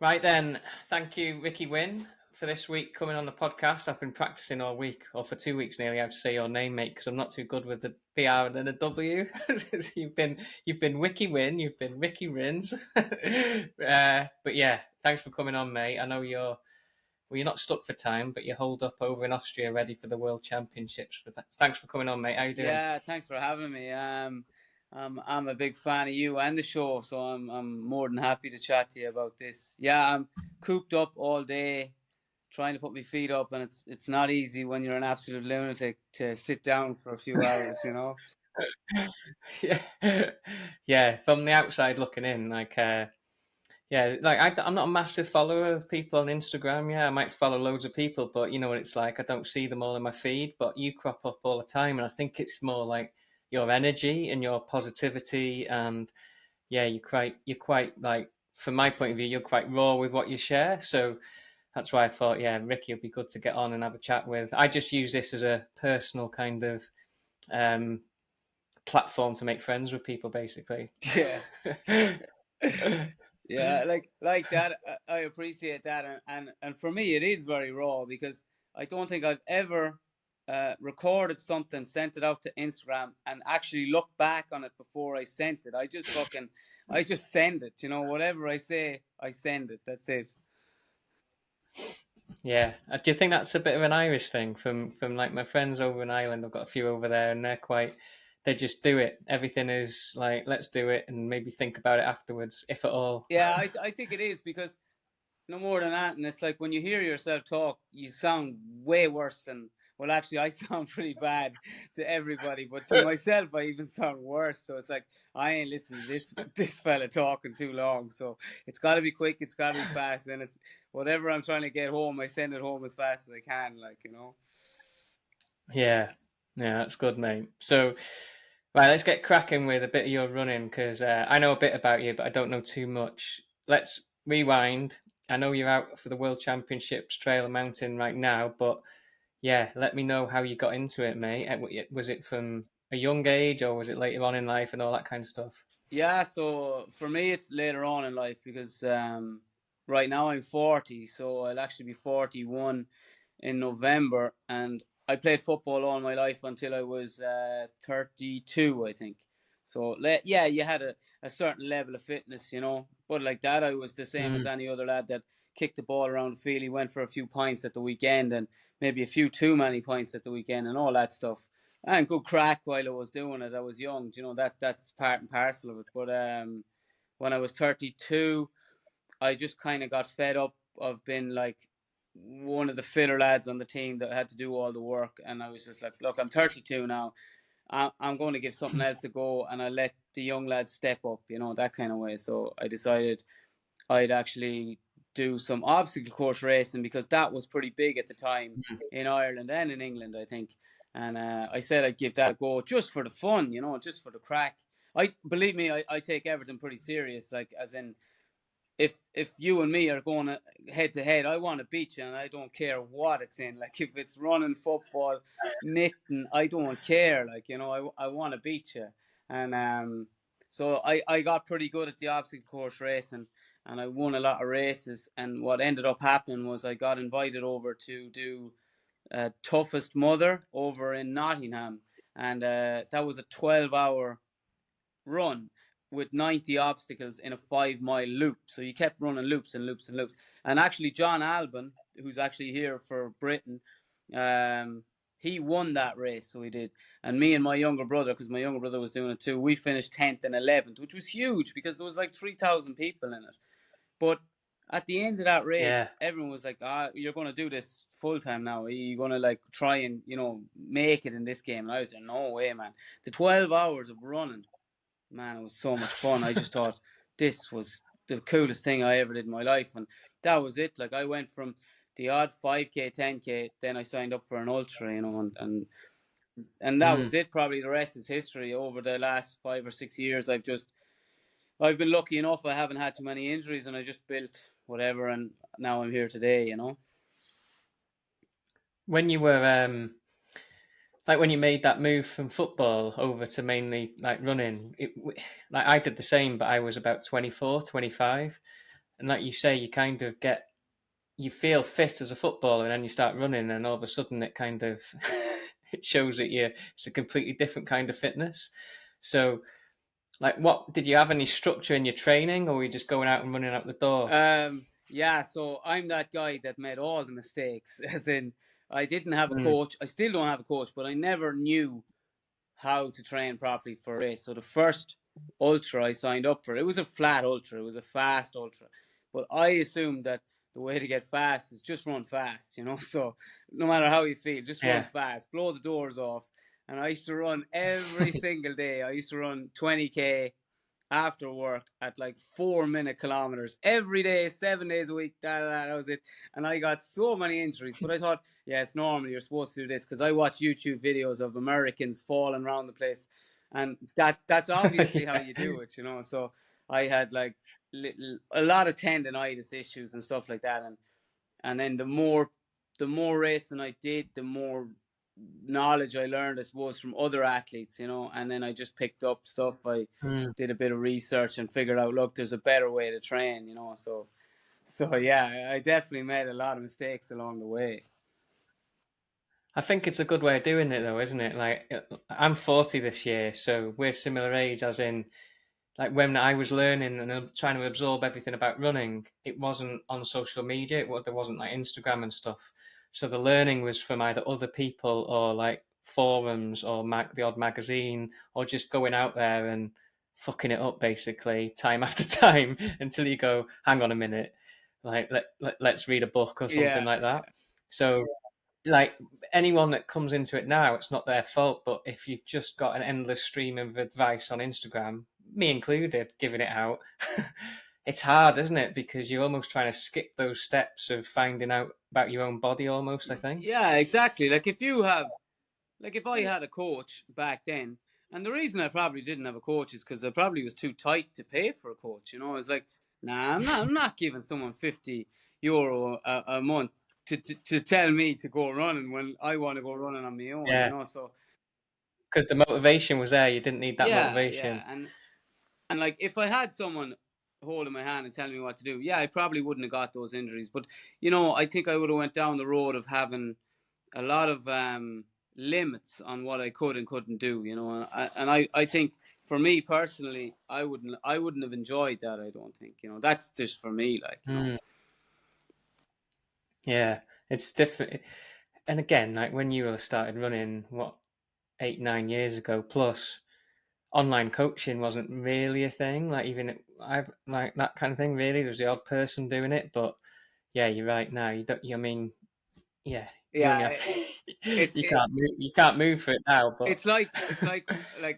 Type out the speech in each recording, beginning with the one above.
Right then, thank you, Ricki Wynne, for this week coming on the podcast. I've been practicing all week, or for 2 weeks nearly, how to say your name, mate, because I'm not too good with the R and then the W. you've been Wiki Wynne, you've been Ricki Rins. But yeah, thanks for coming on, mate. I know you're not stuck for time, but you're holed up over in Austria, ready for the World Championships. But thanks for coming on, mate. How you doing? Yeah, thanks for having me. I'm a big fan of you and the show, so I'm more than happy to chat to you about this. Yeah, I'm cooped up all day trying to put my feet up, and it's not easy when you're an absolute lunatic to sit down for a few hours, you know. Yeah, yeah. From the outside looking in, yeah, I'm not a massive follower of people on Instagram. Yeah, I might follow loads of people, but you know what it's like. I don't see them all in my feed, but you crop up all the time, and I think it's more like your energy and your positivity, and yeah, you're quite like, from my point of view, you're quite raw with what you share. So that's why I thought, yeah, Ricki would be good to get on and have a chat with. I just use this as a personal kind of um, platform to make friends with people, basically. Yeah. Yeah, like that. I appreciate that, and for me, it is very raw because I don't think I've ever recorded something, sent it out to Instagram, and actually looked back on it before I sent it. I just send it. You know, whatever I say, I send it. That's it. Yeah. Do you think that's a bit of an Irish thing from like my friends over in Ireland? I've got a few over there, and they just do it. Everything is like, let's do it, and maybe think about it afterwards, if at all. Yeah, I think it is because no more than that. And it's like when you hear yourself talk, you sound way worse than. Well, actually, I sound pretty bad to everybody, but to myself, I even sound worse. So it's like I ain't listening to this fella talking too long. So it's got to be quick. It's got to be fast. And it's whatever I'm trying to get home, I send it home as fast as I can. Like you know. Yeah, yeah, that's good, mate. So, right, let's get cracking with a bit of your running because I know a bit about you, but I don't know too much. Let's rewind. I know you're out for the World Championships Trail and Mountain right now, but yeah, let me know how you got into it, mate. Was it from a young age or was it later on in life and all that kind of stuff? Yeah, so for me, it's later on in life because right now I'm 40, so I'll actually be 41 in November. And I played football all my life until I was 32, I think. So, yeah, you had a certain level of fitness, you know. But like that, I was the same as Mm. any other lad that kicked the ball around the field. He went for a few pints at the weekend and maybe a few too many pints at the weekend and all that stuff and good crack while I was doing it. I was young, you know that's part and parcel of it. But when I was 32, I just kind of got fed up of being like one of the fitter lads on the team that had to do all the work, and I was just like, look, I'm 32 now. I'm going to give something else a go, and I let the young lads step up, you know, that kind of way. So I decided I'd actually do some obstacle course racing because that was pretty big at the time in Ireland and in England, I think. And I said I'd give that a go just for the fun, you know, just for the crack. I believe me, I take everything pretty serious. Like as in, if you and me are going head to head, I want to beat you, and I don't care what it's in. Like if it's running, football, knitting, I don't care. Like you know, I want to beat you, and so I got pretty good at the obstacle course racing, and I won a lot of races. And what ended up happening was I got invited over to do Toughest Mother over in Nottingham, and that was a 12-hour run with 90 obstacles in a 5 mile loop. So you kept running loops and loops and loops. And actually, John Albon, who's actually here for Britain, he won that race. So he did. And me and my younger brother, because my younger brother was doing it too, we finished 10th and 11th, which was huge because there was like 3,000 people in it. But at the end of that Yeah. race, everyone was like, you're going to do this full time now. You're going to like try and, you know, make it in this game. And I was like, no way, man. The 12 hours of running, man, it was so much fun. I just thought this was the coolest thing I ever did in my life, and that was it. Like I went from the odd 5k, 10k, then I signed up for an ultra, you know, and that was Mm. it. Probably the rest is history. Over the last 5 or 6 years, I've been lucky enough. I haven't had too many injuries, and I just built whatever, and now I'm here today. You know. When you were like when you made that move from football over to mainly like running, like I did the same, but I was about 24, 25. and like you say, you feel fit as a footballer, and then you start running, and all of a sudden it kind of it shows that it's a completely different kind of fitness. So, like, what did you have any structure in your training, or were you just going out and running out the door? Yeah, so I'm that guy that made all the mistakes. As in, I didn't have a Mm, coach. I still don't have a coach, but I never knew how to train properly for a race. So the first ultra I signed up for, it was a flat ultra. It was a fast ultra. But I assumed that the way to get fast is just run fast, you know. So no matter how you feel, just run yeah. fast, blow the doors off. And I used to run every single day. I used to run 20K after work at like 4 minute kilometers every day, 7 days a week. That was it. And I got so many injuries, but I thought, yeah, it's normal. You're supposed to do this because I watch YouTube videos of Americans falling around the place, and that's obviously how Yeah. you do it, you know. So I had like a lot of tendonitis issues and stuff like that, and then the more racing I did, the more knowledge I learned, I suppose, from other athletes, you know. And then I just picked up stuff. I Mm. did a bit of research and figured out, look, there's a better way to train, you know. So yeah, I definitely made a lot of mistakes along the way. I think it's a good way of doing it, though, isn't it? Like, I'm 40 this year, so we're similar age, as in, like, when I was learning and trying to absorb everything about running, it wasn't on social media. There wasn't like Instagram and stuff. So the learning was from either other people or like forums or the odd magazine, or just going out there and fucking it up basically time after time until you go, hang on a minute, like let's read a book or something Yeah, like that. So, like, anyone that comes into it now, it's not their fault. But if you've just got an endless stream of advice on Instagram, me included, giving it out, it's hard, isn't it? Because you're almost trying to skip those steps of finding out about your own body, almost, I think. yeah, exactly. Like if I had a coach back then, and the reason I probably didn't have a coach is because I probably was too tight to pay for a coach. You know, it's like, nah, I'm not giving someone €50 a month to tell me to go running when I want to go running on my own. You Yeah, know, so because the motivation was there. You didn't need that yeah, yeah, motivation. and like if I had someone holding my hand and telling me what to do, yeah, I probably wouldn't have got those injuries. But you know, I think I would have went down the road of having a lot of limits on what I could and couldn't do, you know. And I think for me personally, I wouldn't have enjoyed that. I don't think, you know. That's just for me, like, you know. Mm, yeah, it's different. And again, like when you started running, what, 8, 9 years ago plus, online coaching wasn't really a thing. Like, even I've like that kind of thing. Really, there's the odd person doing it, but yeah, you're right. Now you don't. I mean, yeah, you only Yeah, have to, it's you it, can't move. You can't move for it now. But it's like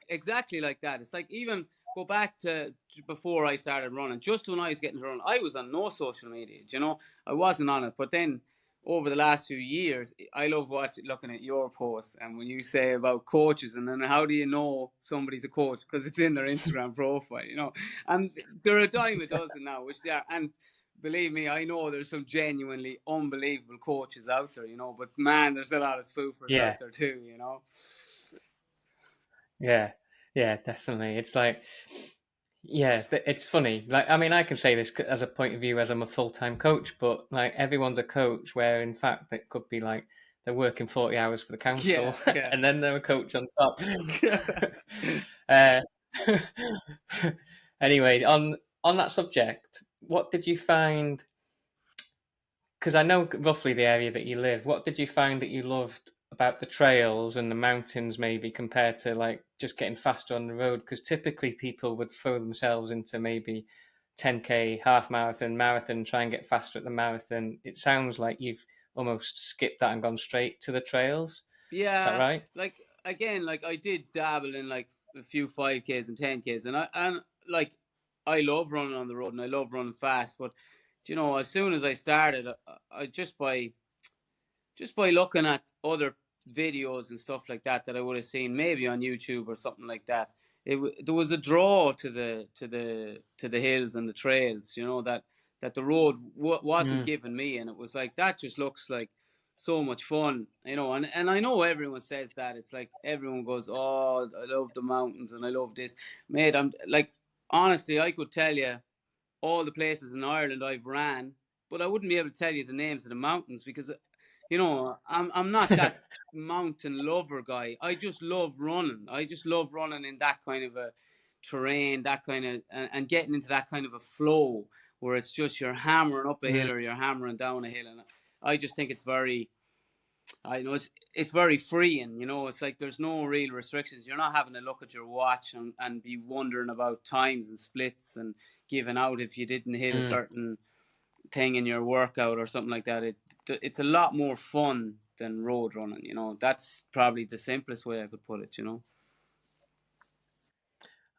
exactly like that. It's like, even go back to before I started running. Just when I was getting to run, I was on no social media. You know, I wasn't on it. But then over the last few years, I love looking at your posts, and when you say about coaches, and then how do you know somebody's a coach? Because it's in their Instagram profile, you know. And they're a dime a dozen now, which they are. And believe me, I know there's some genuinely unbelievable coaches out there, you know, but man, there's a lot of spoofers yeah, out there too, you know. yeah, yeah, definitely. It's like, yeah, it's funny. Like, I mean, I can say this as a point of view as I'm a full-time coach, but like everyone's a coach, where in fact it could be like they're working 40 hours for the council Yeah, yeah. and then they're a coach on top. uh, anyway, on that subject, what did you find? Because I know roughly the area that you live. What did you find that you loved about the trails and the mountains, maybe compared to like just getting faster on the road? Because typically people would throw themselves into maybe 10K, half marathon, marathon, try and get faster at the marathon. It sounds like you've almost skipped that and gone straight to the trails. Is that Yeah, right? like again, like I did dabble in like a few 5Ks and 10Ks, and like I love running on the road and I love running fast, but you know, as soon as I started, I just by looking at other videos and stuff like that that I would have seen maybe on YouTube or something like that, there was a draw to the hills and the trails, you know, that the road wasn't Mm, giving me, and it was like, that just looks like so much fun, you know. And I know everyone says that. It's like everyone goes, oh, I love the mountains and I love this, mate. I'm like, honestly, I could tell you all the places in Ireland I've ran, but I wouldn't be able to tell you the names of the mountains because, you know, I'm not that mountain lover guy. I just love running. I just love running in that kind of a terrain, that kind of, and getting into that kind of a flow where it's just you're hammering up a Mm, hill or you're hammering down a hill, and I just think it's very, I know it's very freeing. You know, it's like there's no real restrictions. You're not having to look at your watch and be wondering about times and splits and giving out if you didn't hit a mm. certain thing in your workout or something like that. It's a lot more fun than road running. You know, that's probably the simplest way I could put it. You know.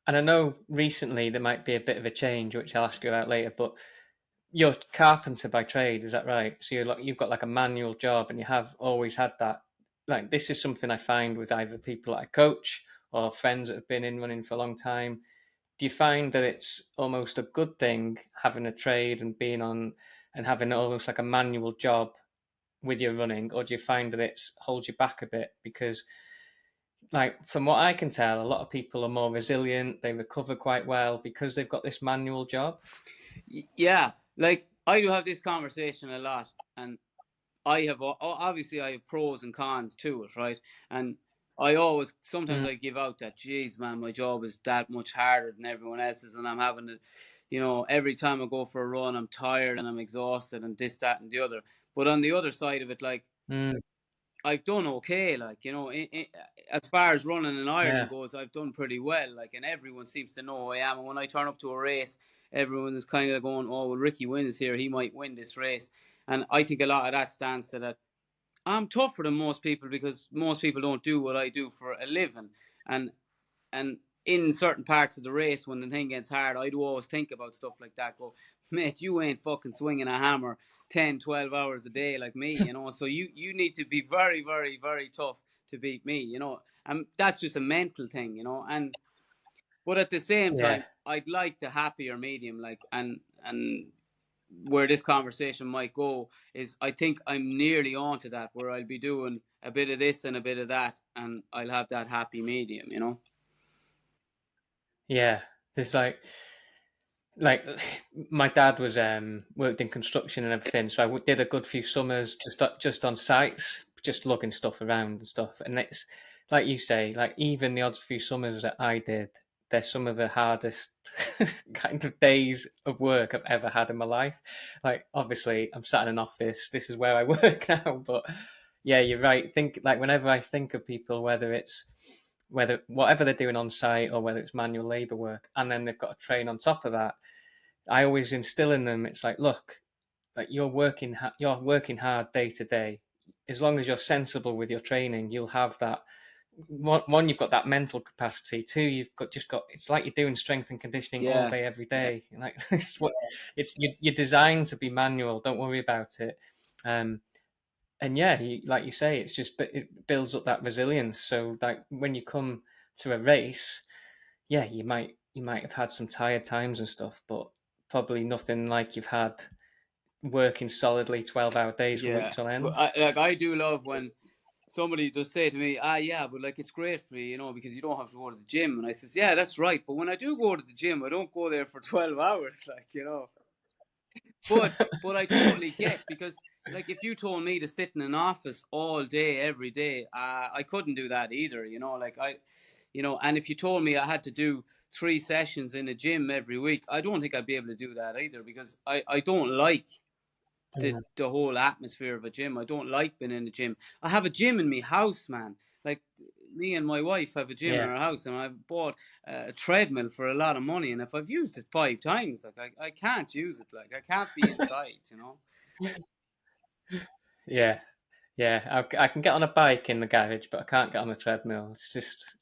And I know recently there might be a bit of a change, which I'll ask you about later, but you're a carpenter by trade, is that right? So you've got like a manual job, and you have always had that. Like, this is something I find with either people that I coach or friends that have been in running for a long time. Do you find that it's almost a good thing having a trade and being on and having almost like a manual job with your running, or do you find that it's holds you back a bit? Because, like, from what I can tell, a lot of people are more resilient, they recover quite well because they've got this manual job. Yeah, like I do have this conversation a lot, and I have obviously I have pros and cons to it, right? And I always sometimes Mm, I give out that, geez, man, my job is that much harder than everyone else's, and I'm having to, you know, every time I go for a run, I'm tired and I'm exhausted and this, that, and the other. But on the other side of it, like mm, I've done okay, like you know, as far as running in Ireland yeah, goes, I've done pretty well, like, and everyone seems to know who I am. And when I turn up to a race, everyone is kind of going, "Oh, well, Ricki Wynne is here; he might win this race." And I think a lot of that stands to that I'm tougher than most people because most people don't do what I do for a living, and and in certain parts of the race when the thing gets hard, I do always think about stuff like that. Go, mate, you ain't fucking swinging a hammer 10, 12 hours a day like me, you know. So you need to be very, very, very tough to beat me, you know. And that's just a mental thing, you know. And but at the same yeah, time, I'd like the happier medium, like and where this conversation might go is I think I'm nearly on to that where I'll be doing a bit of this and a bit of that and I'll have that happy medium, you know? yeah. There's like my dad was worked in construction and everything, so I did a good few summers just on sites, just lugging stuff around and stuff. And it's like you say, like even the odd few summers that I did, they're some of the hardest kind of days of work I've ever had in my life. Like, obviously, I'm sat in an office. This is where I work now, but yeah, you're right. Think like whenever I think of people, whether whatever they're doing on site or whether it's manual labor work, and then they've got to train on top of that, I always instill in them. It's like, look, like you're working hard day to day. As long as you're sensible with your training, you'll have that. One, you've got that mental capacity. Two, you've got. It's like you're doing strength and conditioning all Yeah. day, every Yeah. day. Like it's what it's. You're designed to be manual. Don't worry about it. Um, and yeah, like you say, it's just it builds up that resilience. So like when you come to a race, yeah, you might have had some tired times and stuff, but probably nothing like you've had working solidly 12-hour days for Yeah. weeks on But end. I do love when somebody does say to me, ah, yeah, but like it's great for you, you know, because you don't have to go to the gym. And I says, yeah, that's right. But when I do go to the gym, I don't go there for 12 hours, like, you know. But I totally Yeah. get because like if you told me to sit in an office all day every day, I couldn't do that either. You know, like you know, and if you told me I had to do 3 sessions in a gym every week, I don't think I'd be able to do that either because I don't like Mm, the whole atmosphere of a gym. I don't like being in the gym. I have a gym in my house, man. Like me and my wife have a gym in yeah, our house, and I've bought a treadmill for a lot of money. And if I've used it 5 times, like I can't use it. Like I can't be inside, you know. yeah, yeah. I can get on a bike in the garage, but I can't get on a treadmill. It's just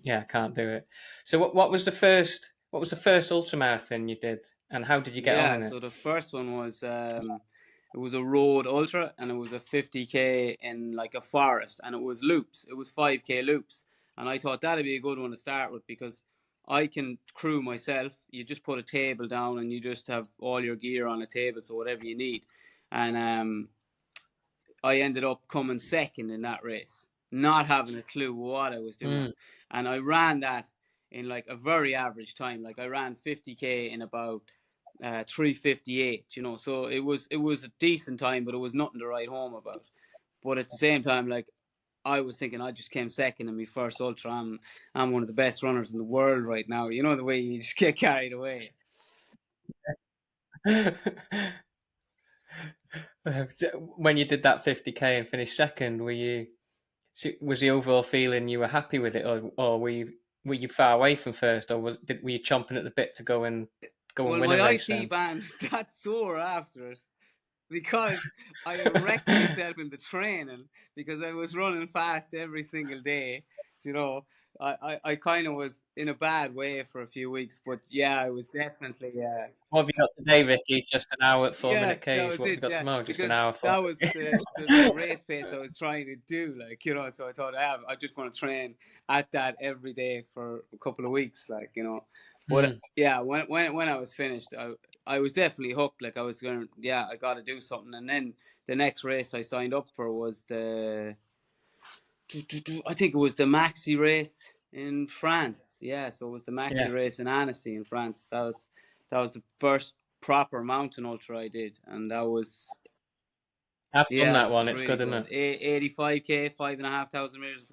yeah, I can't do it. So what was the first ultramarathon you did, and how did you get on Yeah. in it? So the first one was it was a road ultra, and it was a 50K in like a forest, and it was loops. It was 5K loops, and I thought that'd be a good one to start with because I can crew myself. You just put a table down, and you just have all your gear on a table, so whatever you need. And I ended up coming second in that race, not having a clue what I was doing, Mm, and I ran that in like a very average time. Like I ran 50K in about 3:58. So it was a decent time, but it was nothing to write home about. But at the same time, like, I was thinking I just came second in my first ultra. I'm one of the best runners in the world right now. You know the way you just get carried away. When you did that 50k and finished second, was the overall feeling you were happy with it, or were you far away from first, or were you chomping at the bit to go and Well, win a my race IT then? band was that sore after it because I wrecked myself in the training because I was running fast every single day. You know, I kind of was in a bad way for a few weeks, but yeah, I was definitely What have you got today, Ricky? Just an hour at 4 minute that Ks. was What have you it. got Yeah, tomorrow? Just an because hour four. that was the race pace I was trying to do. Like, so I thought I just want to train at that every day for a couple of weeks. Like, but Hmm. yeah, when I was finished, I was definitely hooked. Like, I was going, yeah, I got to do something. And then the next race I signed up for was I think it was the Maxi race in France. Yeah, so it was the Maxi Yeah, race in Annecy in France. That was the first proper mountain ultra I did, and that was, I've done yeah, that it one. was It's really good, isn't good. it? 85k, 5,500 meters.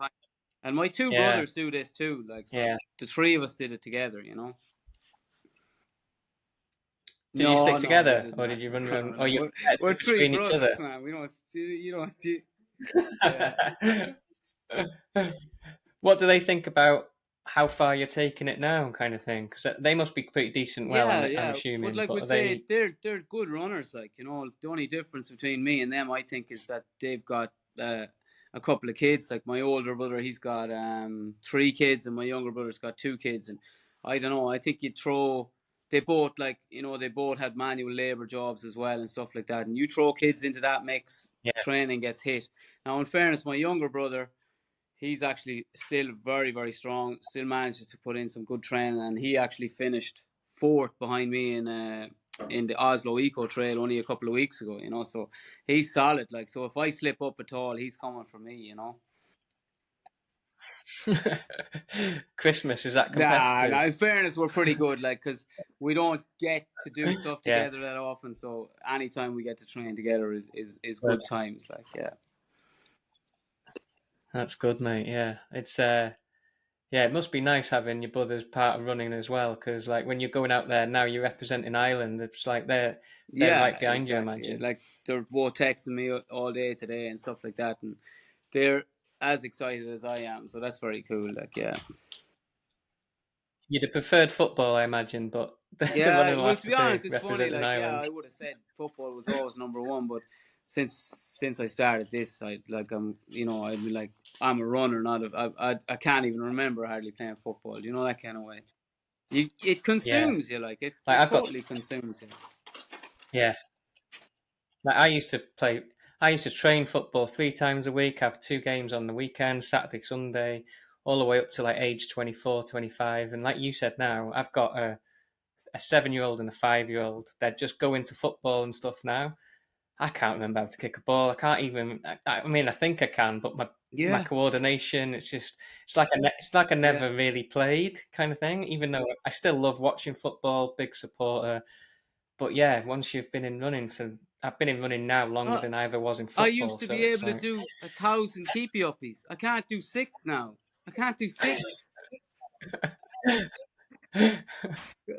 And my two Yeah, brothers do this too. Like, so yeah. the three of us did it together. Did you No, stick no, we together, did or did not. you run No, your own? no, Or no. you We're competitive three between each brothers, other? man. We don't. Yeah. What do they think about how far you're taking it now, kind of thing? Because they must be pretty decent. Well, Yeah, I'm yeah. But assuming, like but we'd are say, they? they're good runners. Like, the only difference between me and them, I think, is that they've got a couple of kids. Like, my older brother, he's got three kids, and my younger brother's got two kids. And I don't know. I think you throw. They both, like, they both had manual labor jobs as well and stuff like that. And you throw kids into that mix, Yeah, training gets hit. Now, in fairness, my younger brother, he's actually still very, very strong. Still manages to put in some good training, and he actually finished fourth behind me in the Oslo Eco Trail only a couple of weeks ago. So he's solid. Like, so if I slip up at all, he's coming for me. Christmas is that Nah, nah. competitive? In fairness, we're pretty good. Like, because we don't get to do stuff Yeah, together that often. So anytime we get to train together is good. good times. Like, yeah. That's good, mate. Yeah, it's yeah, it must be nice having your brothers part of running as well, because like when you're going out there now, you're representing Ireland. It's like they're Yeah, right behind you, I exactly. imagine. Like, they're both texting me all day today and stuff like that, and they're as excited as I am. So that's very cool. Like, yeah, You'd have preferred football, I imagine, but the yeah. running will Well, have to to be honest, do it's funny. representing Like, yeah, Ireland. I would have said football was always number one, but since I started this, I'd be like, I'm a runner, not I can't even remember hardly playing football. That kind of way. It Yeah, consumes you, like it. like It I've got totally consumes you. yeah. Like I used to train football 3 times a week, have 2 games on the weekend, Saturday, Sunday, all the way up to like age 24, 25. And like you said now, I've got a 7-year-old and a 5-year-old. They're just going to football and stuff now. I can't remember how to kick a ball. I can't even, I mean, I think I can, but my Yeah, coordination, it's like I yeah. never really played kind of thing, even though I still love watching football, big supporter. But yeah, once you've been in running I've been in running now longer Uh, than I ever was in I football. used to So be it's able to like, do 1,000 keepy uppies. I can't do six now. I can't do six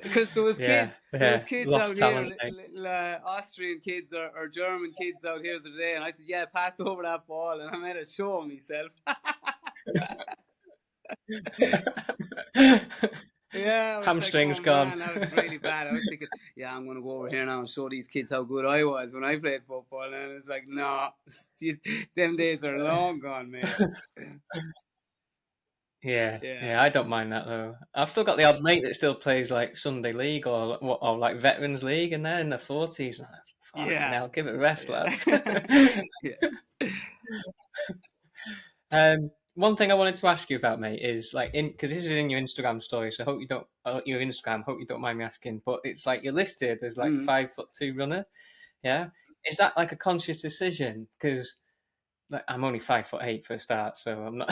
because yeah, there was yeah, kids out lost here, talent, mate. little Austrian kids or German kids out here today, and I said, "Yeah, pass over that ball," and I made a show of myself. Yeah, I was like, Hamstrings "Oh gone. man, that was really bad." I was thinking, "Yeah, I'm gonna go over here now and show these kids how good I was when I played football," and it's like, "No, them days are long gone, mate." Yeah, Yeah, yeah, I don't mind that though. I've still got the odd mate that still plays like Sunday league or like Veterans League, and they're in their 40s. Fucking yeah, hell, give it a rest, lads. yeah, yeah. One thing I wanted to ask you about, mate, is like because this is in your Instagram story, so hope you don't your Instagram. Hope you don't mind me asking, but it's like you're listed as like Mm. 5'2" runner. Yeah, is that like a conscious decision? Because like I'm only 5'8" for a start, so I'm not.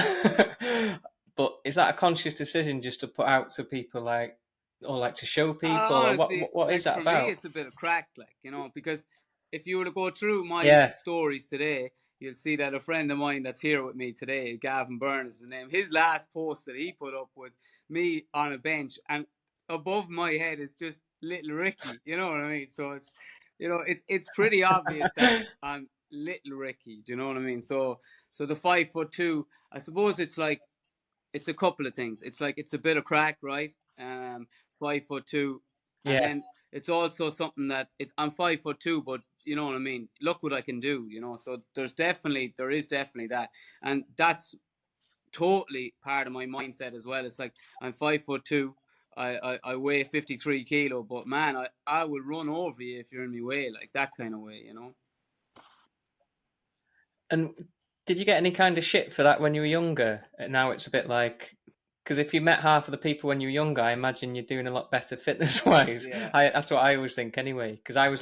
But is that a conscious decision just to put out to people like? or like to show people, or Honestly, what is like that for me, about? it's a bit of crack, like, because if you were to go through my Yeah, stories today, you'll see that a friend of mine that's here with me today, Gavin Byrne is his name. His last post that he put up was me on a bench, and above my head is just little Ricki. You know what I mean? So it's pretty obvious that I'm little Ricki. Do you know what I mean? So the 5'2", I suppose it's a couple of things. It's like it's a bit of crack, right? 5'2", and yeah. then it's also something that I'm 5'2", but you know what I mean. Look what I can do, So there is definitely that, and that's totally part of my mindset as well. It's like I'm 5'2". I weigh 53 kilo, but man, I will run over you if you're in my way, like that kind of way. And did you get any kind of shit for that when you were younger? And now it's a bit like, because if you met half of the people when you were younger, I imagine you're doing a lot better fitness wise. Yeah, That's what I always think anyway. Because I was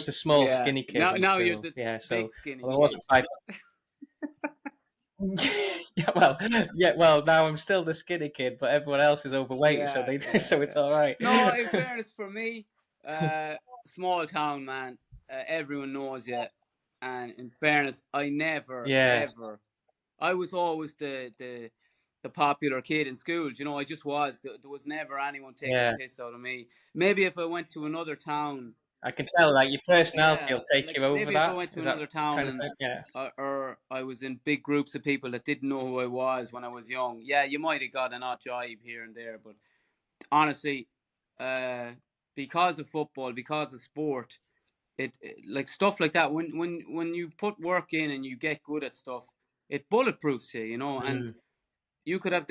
the small, yeah. skinny kid in Now you're school. the Yeah, big so skinny although I kid. wasn't 5. Now I'm still the skinny kid, but everyone else is overweight, so Yeah, they yeah, so it's yeah. all right. No, in fairness, for me, uh, small town man, everyone knows you. And in fairness, I never Yeah, ever. I was always the popular kid in school. I just was. There was never anyone taking the yeah. piss out of me. Maybe if I went to another town, I can tell like your personality will yeah, take like you over maybe if I that. went to Is that another town kind of and thing? Yeah. or I was in big groups of people that didn't know who I was when I was young. Yeah, you might have got an odd jibe here and there, but honestly, uh, because of football, because of sport, like stuff like that. When you put work in and you get good at stuff, it bulletproofs you. And Mm, you could have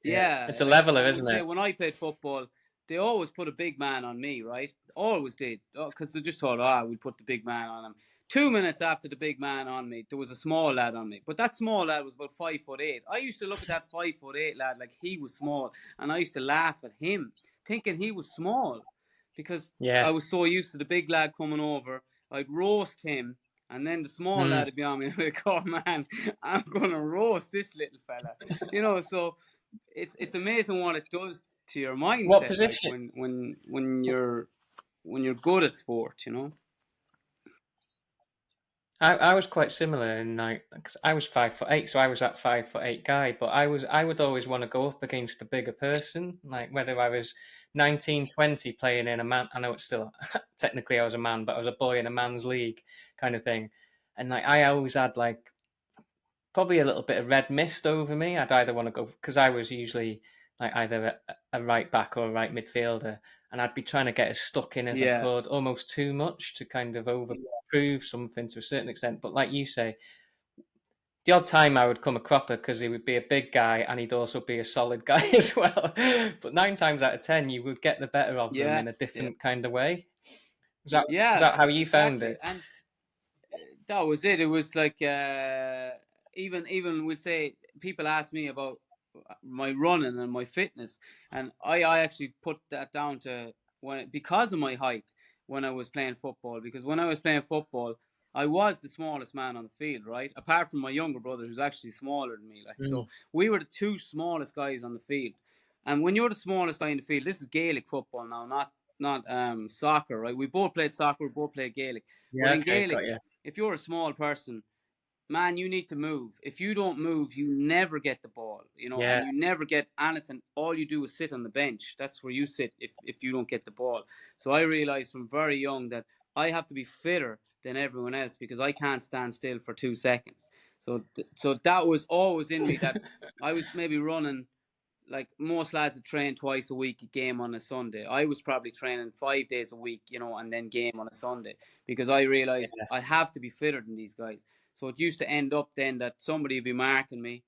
yeah. It's yeah, a like leveler, I would isn't say it? when I played football, they always put a big man on me, right? Always did, because they just thought, we'd put the big man on him. 2 minutes after the big man on me, there was a small lad on me, but that small lad was about 5'8". I used to look at that 5'8" lad like he was small, and I used to laugh at him, thinking he was small, because I Yeah. was so used to the big lad coming over. I'd roast him, and then the small Mm. lad would be on me, and I'd go, man, I'm gonna roast this little fella, So it's amazing what it does to your What mindset, like position? when you're good at sport. I was quite similar in like 'cause I was 5'8", so I was that 5'8" guy. But I would always want to go up against a bigger person, like whether I was 19, 20 playing in a man. I know it's still technically I was a man, but I was a boy in a man's league kind of thing. And like I always had like probably a little bit of red mist over me. I'd either want to go because I was usually like either a right back or a right midfielder, and I'd be trying to get as stuck in as I Yeah, could, almost too much to kind of overprove something to a certain extent. But like you say, the odd time I would come a cropper because he would be a big guy and he'd also be a solid guy as well. But 9 times out of 10, you would get the better of them yeah, in a yeah, different kind of way. Was yeah, that how you found exactly. it? And that was it. It was like even we'd say people ask me about my running and my fitness, and I actually put that down to when because of my height when I was playing football. Because when I was playing football, I was the smallest man on the field, right? Apart from my younger brother, who's actually smaller than me. Like so, Mm, we were the two smallest guys on the field. And when you're the smallest guy in the field, this is Gaelic football now, not soccer, right? We both played soccer, we both played Gaelic, but yeah, in okay, Gaelic, got you. if you're a small person, man, you need to move. If you don't move, you never get the ball, Yeah, and you never get anything. All you do is sit on the bench. That's where you sit if you don't get the ball. So I realized from very young that I have to be fitter than everyone else because I can't stand still for 2 seconds. So that was always in me that I was maybe running like most lads that train twice a week, game on a Sunday. I was probably training 5 days a week, and then game on a Sunday because I realized yeah. I have to be fitter than these guys. So it used to end up then that somebody would be marking me,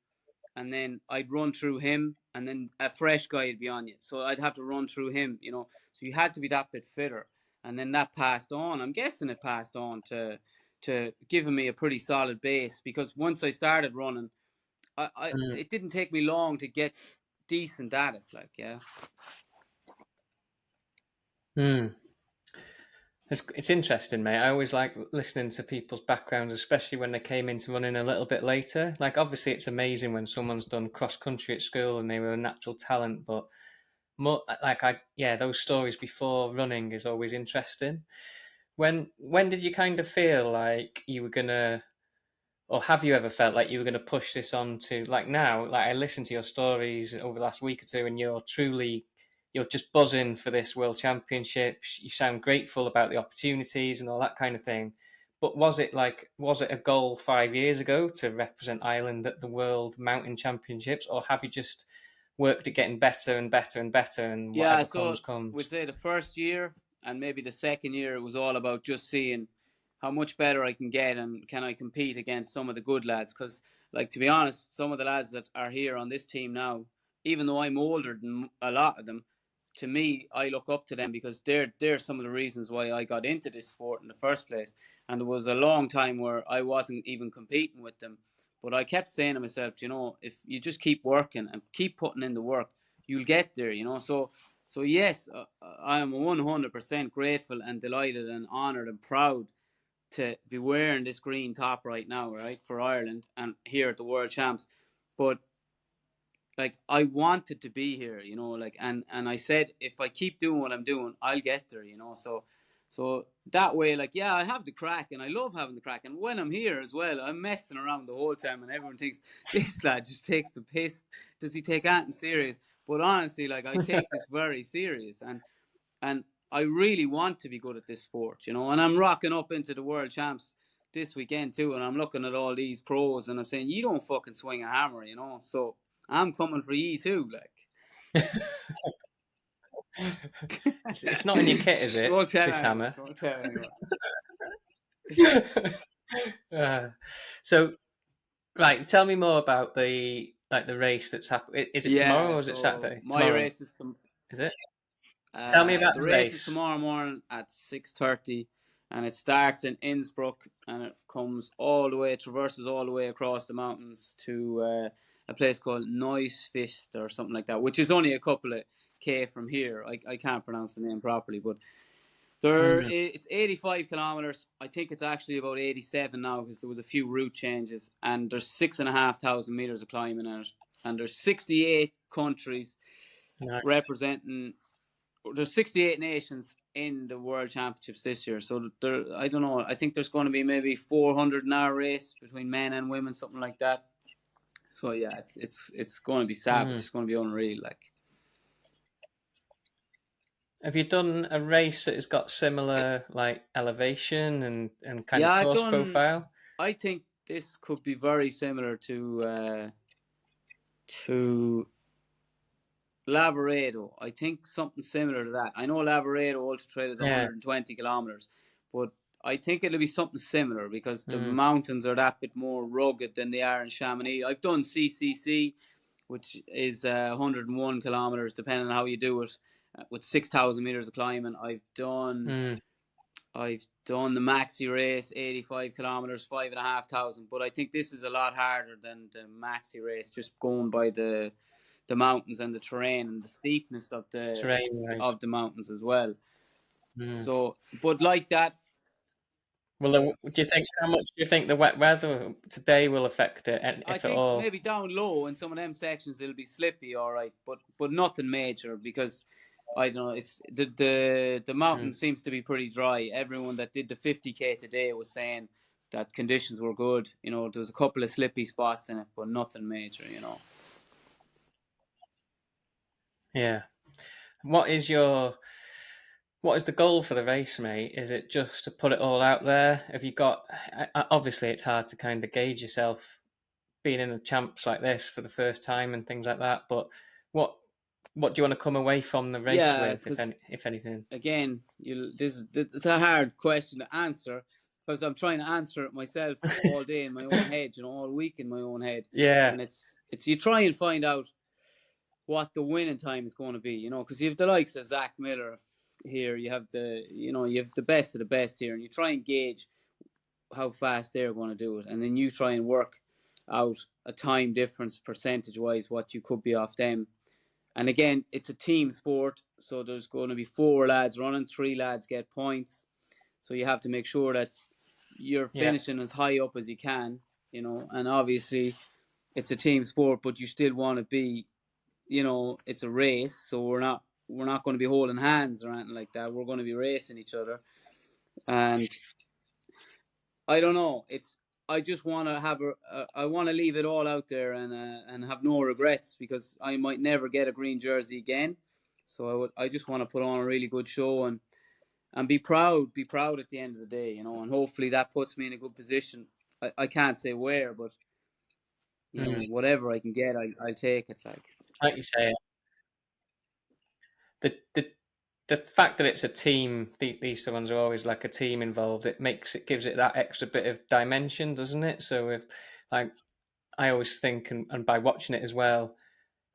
and then I'd run through him, and then a fresh guy would be on you. So I'd have to run through him. So you had to be that bit fitter, and then that passed on. I'm guessing it passed on to giving me a pretty solid base because once I started running, Mm. it didn't take me long to get decent at it. Like, yeah, Mm. It's interesting, mate. I always like listening to people's backgrounds, especially when they came into running a little bit later. Like, obviously, it's amazing when someone's done cross country at school and they were a natural talent, but those stories before running is always interesting. When did you kind of feel like you were gonna, or have you ever felt like you were gonna push this on to like now? Like I listened to your stories over the last week or two, and you're just buzzing for this World Championships. You sound grateful about the opportunities and all that kind of thing. But was it a goal 5 years ago to represent Ireland at the World Mountain Championships, or have you just worked at getting better and better and better, and Yeah, whatever so comes we'd comes? say the first year and maybe the second year, it was all about just seeing how much better I can get and can I compete against some of the good lads. Because, like, to be honest, some of the lads that are here on this team now, even though I'm older than a lot of them, to me, I look up to them because they're some of the reasons why I got into this sport in the first place. And there was a long time where I wasn't even competing with them. But I kept saying to myself, if you just keep working and keep putting in the work, you'll get there. So yes, I am 100% grateful and delighted and honoured and proud to be wearing this green top right now, right, for Ireland and here at the World Champs. But like I wanted to be here, like and I said if I keep doing what I'm doing, I'll get there. So that way, like, yeah, I have the crack and I love having the crack. And when I'm here as well, I'm messing around the whole time and everyone thinks this lad just takes the piss. Does he take anything serious? But honestly, like I take this very serious and I really want to be good at this sport. And I'm rocking up into the World Champs this weekend too, and I'm looking at all these pros and I'm saying, you don't fucking swing a hammer. So I'm coming for you too, like. It's not in your kit, is it? Don't tell This anyone. hammer. Don't tell anyone. Uh, so right, tell me more about the race that's happening. Is it tomorrow Yeah, or is it so Saturday? my Tomorrow, race is is it? Tell me about the the race is race. tomorrow morning at 6:30, and it starts in Innsbruck, and it comes all the way, traverses all the way across the mountains to a place called Neusfist or something like that, which is only a couple of k from here. I can't pronounce the name properly, but Mm, it's 85 kilometers. I think it's actually about 87 now because there was a few route changes, and there's 6,500 meters of climbing in it, and there's 68 countries nice. representing. There's 68 nations in the World Championships this year, so I don't know. I think there's going to be maybe 400 in our race between men and women, something like that. So yeah, it's going to be savage. Mm. It's going to be unreal, like. Have you done a race that has got similar like elevation and kind Yeah, of I've course done. profile? I think this could be very similar to Lavaredo. I think something similar to that. I know Lavaredo Ultra Trail is Yeah. 120 kilometers, but I think it'll be something similar because the Mm. mountains are that bit more rugged than they are in Chamonix. I've done CCC, which is 101 kilometers, depending on how you do it, with 6,000 meters of climbing. Mm. I've done the maxi race, 85 kilometers, 5,500. But I think this is a lot harder than the maxi race, just going by the mountains and the terrain and the steepness of the Terrain wise. mountains as well. Mm. So, but like that, Well, do you think how much do you think the wet weather today will affect it, and I if at think all? maybe down low in some of them sections it'll be slippy, all right, but nothing major because I don't know. It's the mountain Mm. seems to be pretty dry. Everyone that did the 50k today was saying that conditions were good. There was a couple of slippy spots in it, but nothing major. Yeah. What is your what is the goal for the race, mate? Is it just to put it all out there? Have you got? Obviously, it's hard to kind of gauge yourself being in the champs like this for the first time and things like that. But what what do you want to come away from the race Yeah, with, because if anything? again, it's a hard question to answer because I'm trying to answer it myself all day in my own head, all week in my own head, Yeah, and it's you try and find out what the winning time is going to be, because you have the likes of Zach Miller here, you have the best of the best here, and you try and gauge how fast they're going to do it, and then you try and work out a time difference percentage wise what you could be off them. And again, it's a team sport, so there's going to be 4 lads running, 3 lads get points. So you have to make sure that you're yeah, finishing as high up as you can, and obviously it's a team sport, but you still want to be it's a race, so we're not going to be holding hands or anything like that. We're going to be racing each other, and I don't know. I just want to I want to leave it all out there and have no regrets because I might never get a green jersey again. So I just want to put on a really good show and be proud at the end of the day, and hopefully that puts me in a good position. I can't say where, but Mm. whatever I can get, I'll take it. Like you say, the the the fact that it's a team, these ones are always like a team involved. It gives it that extra bit of dimension, doesn't it? So if like I always think, and by watching it as well,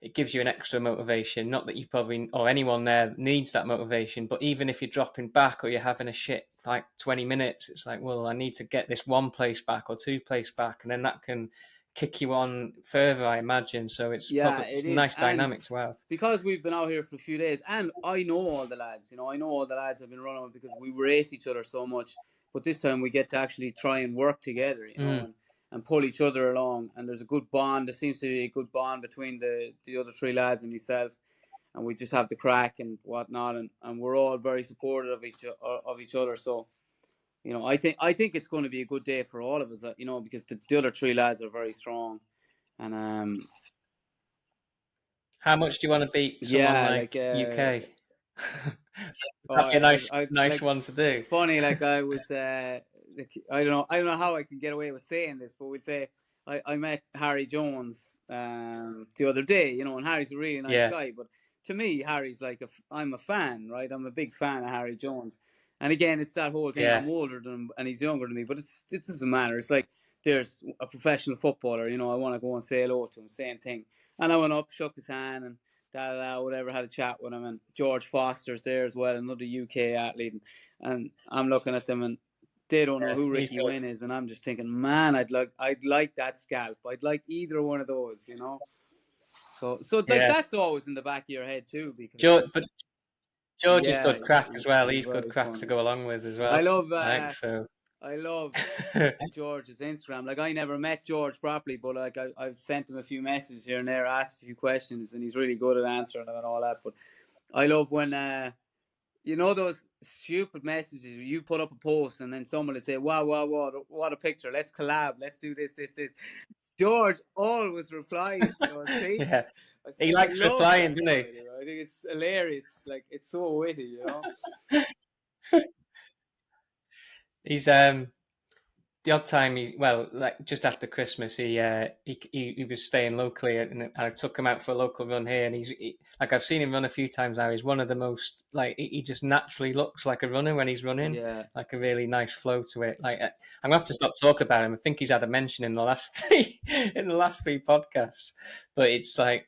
it gives you an extra motivation. Not that you probably or anyone there needs that motivation, but even if you're dropping back or you're having a shit like 20 minutes, it's like, well, I need to get this one place back or two place back, and then that can kick you on further, I imagine. So Yeah, it's it a is, nice and dynamic to have. because we've been out here for a few days, and I know all the lads. I know all the lads I've been running with because we race each other so much. But this time we get to actually try and work together, Mm. and pull each other along. And there's a good bond. There seems to be a good bond between the other three lads and myself, and we just have the crack and whatnot, and we're all very supportive of each other. So I think it's going to be a good day for all of us. Because the other three lads are very strong, and How much do you want to beat someone yeah, like UK? oh, That'd be a I nice like. one to It's do. funny. Like I was, I don't know how I can get away with saying this, but we'd say I met Harry Jones the other day. And Harry's a really nice Yeah, guy. But to me, Harry's like I'm a fan, right? I'm a big fan of Harry Jones. And again, it's that whole thing. yeah, I'm older than him, and he's younger than me. But it doesn't matter. It's like there's a professional footballer. I want to go and say hello to him. Same thing. And I went up, shook his hand, and whatever, had a chat with him. And George Foster's there as well, another UK athlete. And I'm looking at them, and they don't know yeah. who He's Ricki good. Wynne is, and I'm just thinking, man, I'd like that scalp. I'd like either one of those. So like Yeah, that's always in the back of your head too, because But George is yeah, good crack as well. he's He's good very crack to funny. go along with as I well. love Like so. I love George's Instagram. Like I never met George properly, but like I've sent him a few messages here and there, asked a few questions, and he's really good at answering them and all that. But I love when those stupid messages you put up a post and then someone would say, "Wow, wow, wow, what a picture! Let's collab. Let's do this, this, this." George always replies to those things. Yeah, he I likes love replying, that doesn't he? side of it. I think it's hilarious. Like it's so witty. He's the odd time like just after Christmas, he was staying locally, and I took him out for a local run here, and like I've seen him run a few times now. He's one of the most like he just naturally looks like a runner when he's running, Yeah, like a really nice flow to it. Like I'm gonna have to stop talking about him. I think he's had a mention in the last three podcasts, but it's like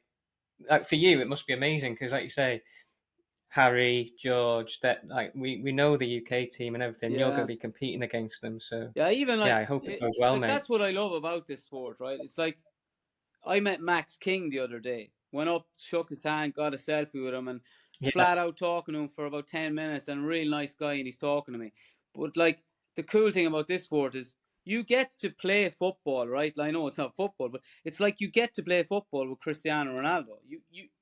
for you, it must be amazing because, like you say, Harry, George, that like we know the UK team and everything. You're going yeah. to be competing against them, so Yeah, even yeah, like I hope it goes well, mate. that's what I love about this sport, right? It's like I met Max King the other day. Went up, shook his hand, got a selfie with him, and Yeah, flat out talking to him for about 10 minutes. And a real nice guy, and he's talking to me. But like the cool thing about this sport is you get to play football, right? I know it's not football, but it's like you get to play football with Cristiano Ronaldo.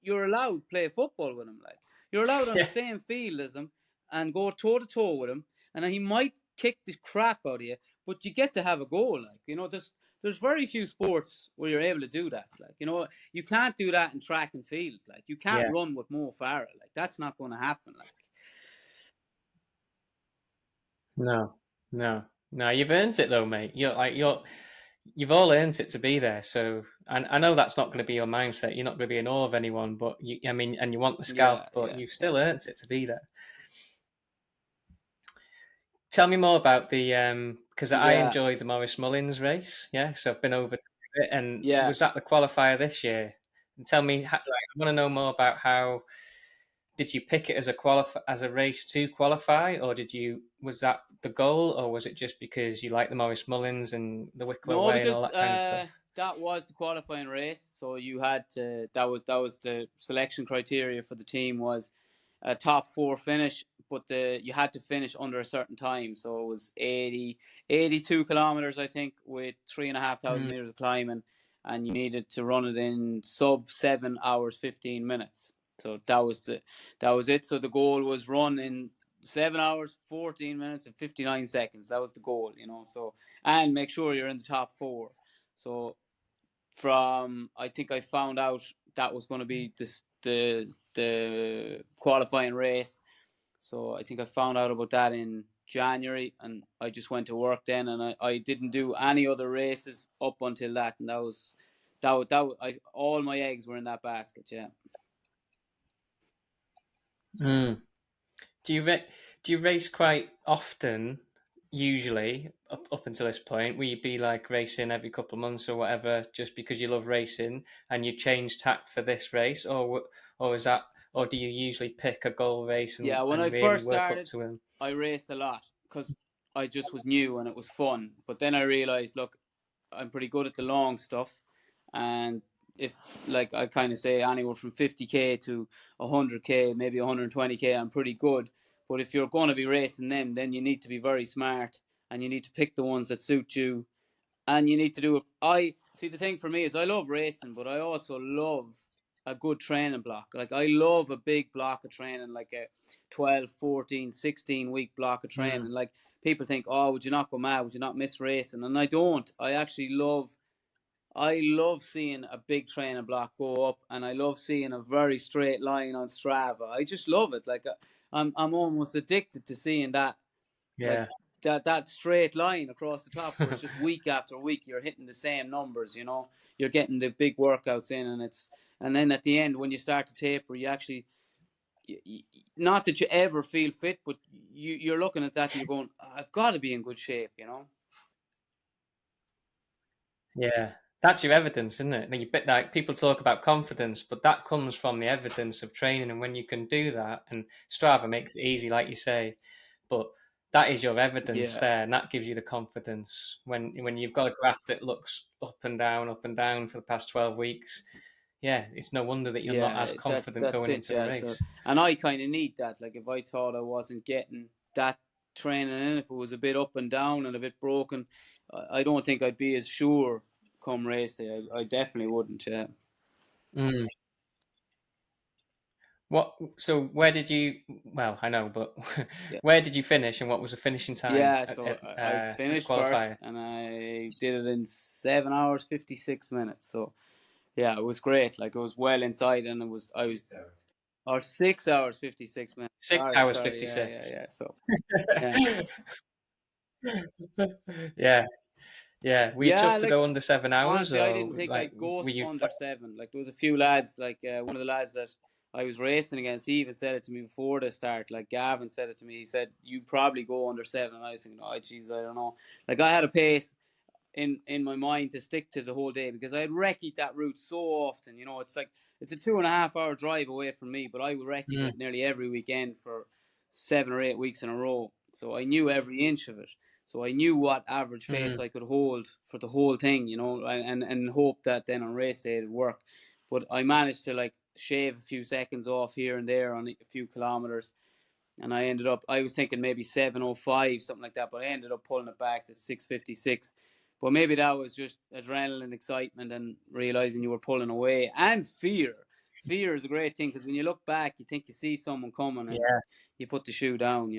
You're allowed to play football with him, like you're allowed on the yeah, same field as him and go toe to toe with him, and he might kick the crap out of you, but you get to have a goal. Like there's very few sports where you're able to do that. Like you can't do that in track and field. Like you can't yeah. run with Mo Farah. Like that's not going to happen. Like No, no, no. You've earned it though, mate. You've all earned it to be there. So, and I know that's not going to be your mindset. You're not going to be in awe of anyone, but I mean, and you want the scalp, yeah, but yeah, you've yeah, still earned it to be there. Tell me more about the because I yeah, enjoyed the Maurice Mullins race. Yeah, so I've been over to it, and yeah. was that the qualifier this year? And tell me, like, I want to know more about how did you pick it as as a race to qualify, or was that the goal, or was it just because you like the Maurice Mullins and the Wicklow No, Way and all because that kind of stuff? that was the qualifying race. So you had to. That was the selection criteria for the team was a top four finish, but you had to finish under a certain time. So it was 82 kilometers, I think, with 3,500 Mm, meters of climbing, and you needed to run it in sub 7 hours 15 minutes. So that was it. So the goal was run in 7 hours 14 minutes and 59 seconds. That was the goal, So, and make sure you're in the top 4. So I think I found out that was going to be the qualifying race. So I think I found out about that in January, and I just went to work then, and I didn't do any other races up until that, and all my eggs were in that basket. Yeah. Mm. Do you race quite often? Usually, up until this point, will you be like racing every couple of months or whatever, just because you love racing, and you change tack for this race, or is that, or do you usually pick a goal race Yeah, when I and really first work up started, to them? I raced a lot because I just was new and it was fun. But then I realized, look, I'm pretty good at the long stuff, and if like I kind of say anywhere from 50k to 100k, maybe 120k, I'm pretty good. But if you're going to be racing them, then you need to be very smart and you need to pick the ones that suit you, and you need to do it. I see, the thing for me is I love racing, but I also love a good training block. Like I love a big block of training, like a 12, 14, 16 week block of Mm. training. Like people think, oh, would you not go mad? Would you not miss racing? And I don't. I love seeing a big training block go up, and I love seeing a very straight line on Strava. I just love it. Like I'm almost addicted to seeing that, like Yeah. that straight line across the top, where it's just week after week you're hitting the same numbers. You're getting the big workouts in, and then at the end when you start to taper, you actually, not that you ever feel fit, but you're looking at that and you're going, I've got to be in good shape. Yeah, that's your evidence, isn't it? Like people talk about confidence, but that comes from the evidence of training. And when you can do that, and Strava makes it easy, like you say, but that is your evidence Yeah, there, and that gives you the confidence. When you've got a graph that looks up and down for the past 12 weeks, yeah, it's no wonder that you're not as yeah, confident that's going it. into the Yeah. So, race. and I kind of need that. Like if I thought I wasn't getting that training in, if it was a bit up and down and a bit broken, I don't think I'd be as sure come race day. I definitely wouldn't. Yeah. Mm. What? So where did you? Well, I know, but Yeah. where did you finish, and what was the finishing time Yeah, so I at the finished first, qualifier? and I did it in 7 hours 56 minutes. So yeah, it was great. Like it was well inside, and I was, or 6 hours 56 minutes. Six Sorry, hours sorry. fifty Yeah, yeah, six. yeah. So yeah, Yeah, yeah. Were you yeah. tough to Like go under 7 hours, honestly, I or didn't think like I'd go were you? under 7. Like there was a few lads, like one of the lads that I was racing against, he even said it to me before the start. Like Gavin said it to me. He said you'd probably go under 7. And I was thinking, oh, jeez, I don't know. Like I had a pace in my mind to stick to the whole day because I had recce that route so often. It's like it's a 2.5 hour drive away from me, but I would recce Mm, it nearly every weekend for 7 or 8 weeks in a row. So I knew every inch of it. So I knew what average pace mm, I could hold for the whole thing, and hope that then on race day it'd work. But I managed to like shave a few seconds off here and there on a few kilometers, and I was thinking maybe 7:05, something like that, but I ended up pulling it back to 6:56. But maybe that was just adrenaline, excitement, and realizing you were pulling away, and fear. Fear is a great thing because when you look back, you think you see someone coming and yeah. you put the shoe down.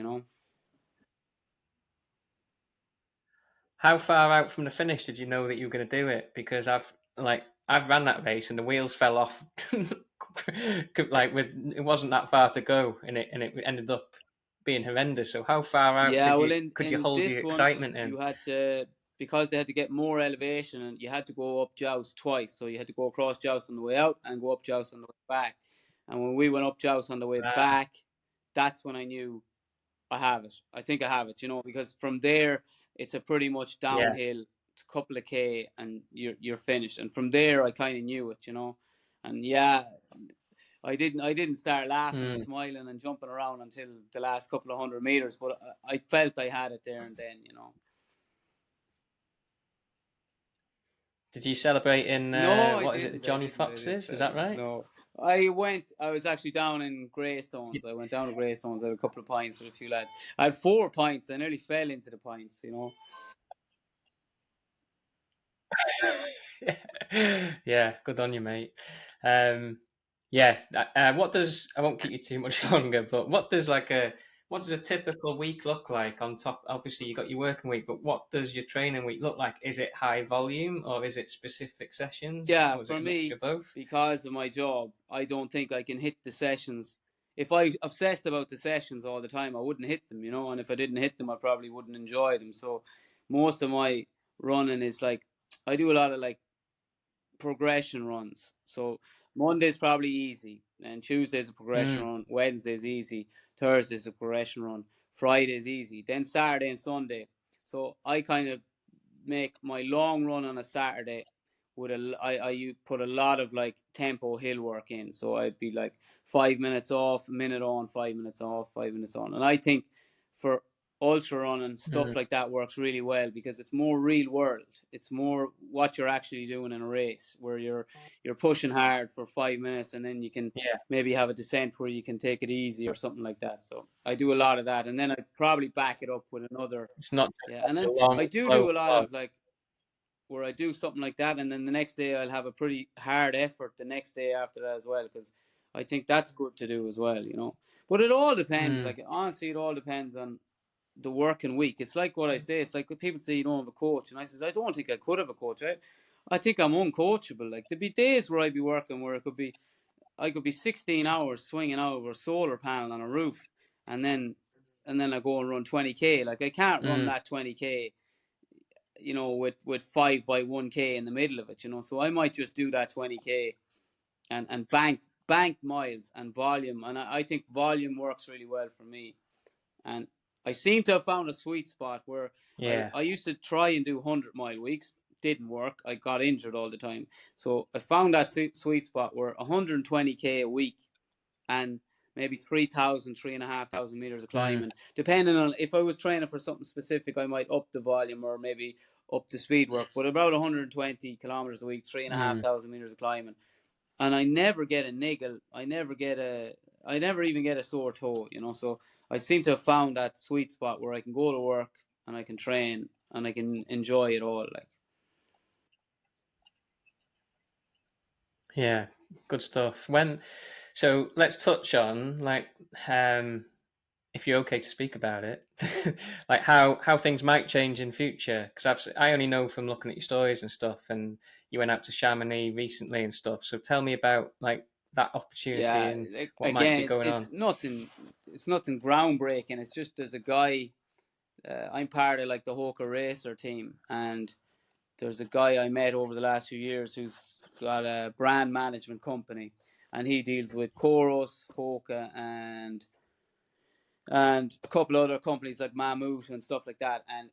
How far out from the finish did you know that you were going to do it? Because I've ran that race and the wheels fell off. Like it wasn't that far to go, and it ended up being horrendous. So how far out Yeah, did well, you in could you in hold your this one, excitement in? you had to, because they had to get more elevation, and you had to go up Joust twice. So you had to go across Joust on the way out and go up Joust on the way back. And when we went up Joust on the way Ah, back, that's when I knew I have it. I think I have it. Because from there it's a pretty much yeah. downhill. It's a couple of k, and you're finished. And from there, I kind of knew it. And yeah, I didn't start laughing and Hmm. smiling and jumping around until the last couple of 100 meters, but I felt I had it there and then. Did you celebrate in No, I what is it, the didn't. I Johnny didn't. I Foxes? didn't. Is I that didn't. right? No, I was actually down in Greystones. I went down to Greystones. I had a couple of pints with a few lads. I had 4 pints. I nearly fell into the pints. Yeah, good on you, mate. Um, yeah, what does I won't keep you too much longer, but what does a typical week look like on top? Obviously, you got your working week, but what does your training week look like? Is it high volume or is it specific sessions Yeah, or is it for a mixture me, of both? because of my job, I don't think I can hit the sessions. If I obsessed about the sessions all the time, I wouldn't hit them, and if I didn't hit them, I probably wouldn't enjoy them. So most of my running is like, I do a lot of like progression runs. So Monday's probably easy, and Tuesday's a progression Mm, run, Wednesday's easy, Thursday's a progression run, Friday's easy, then Saturday and Sunday. So I kind of make my long run on a Saturday with I put a lot of like tempo hill work in. So I'd be like 5 minutes off, a minute on, 5 minutes off, 5 minutes on. And I think for ultra running stuff mm, like that works really well because it's more real world. It's more what you're actually doing in a race where you're pushing hard for 5 minutes and then you can yeah, maybe have a descent where you can take it easy or something like that. So I do a lot of that, and then I probably back it up with another. it's not just Yeah, and like then a long, I do slow a lot slog. of like where I do something like that, and then the next day I'll have a pretty hard effort the next day after that as well, because I think that's good to do as well. But it all depends. Mm, Like honestly, it all depends on the working week. It's like what I say. It's like when people say you don't have a coach, and I says I don't think I could have a coach. I think I'm uncoachable. Like there'd be days where I'd be working where I could be 16 hours swinging over a solar panel on a roof, and then I go and run 20k. Like I can't run mm, that 20k with 5 by 1k in the middle of it. So I might just do that 20k and bank miles and volume. And I think volume works really well for me. And I seem to have found a sweet spot where yeah, I used to try and do 100-mile weeks. Didn't work. I got injured all the time. So I found that sweet spot where 120k a week and maybe 3,000, 3,500 meters of mm, climbing. Depending on if I was training for something specific, I might up the volume or maybe up the speed work. But about 120 kilometers a week, three and a half mm, thousand meters of climbing, and I never get a niggle. I never even get a sore toe. So I seem to have found that sweet spot where I can go to work and I can train and I can enjoy it all. Like, yeah, good stuff. So let's touch on um, if you're okay to speak about it, like how things might change in future. Because I only know from looking at your stories and stuff, and you went out to Chamonix recently and stuff. So tell me about like that opportunity yeah, and like, what might again, be it's going on. it's nothing. It's nothing groundbreaking. It's just there's a guy. I'm part of like the Hoka Racer team, and there's a guy I met over the last few years who's got a brand management company, and he deals with Koros, Hoka, and a couple other companies like Mammut and stuff like that. And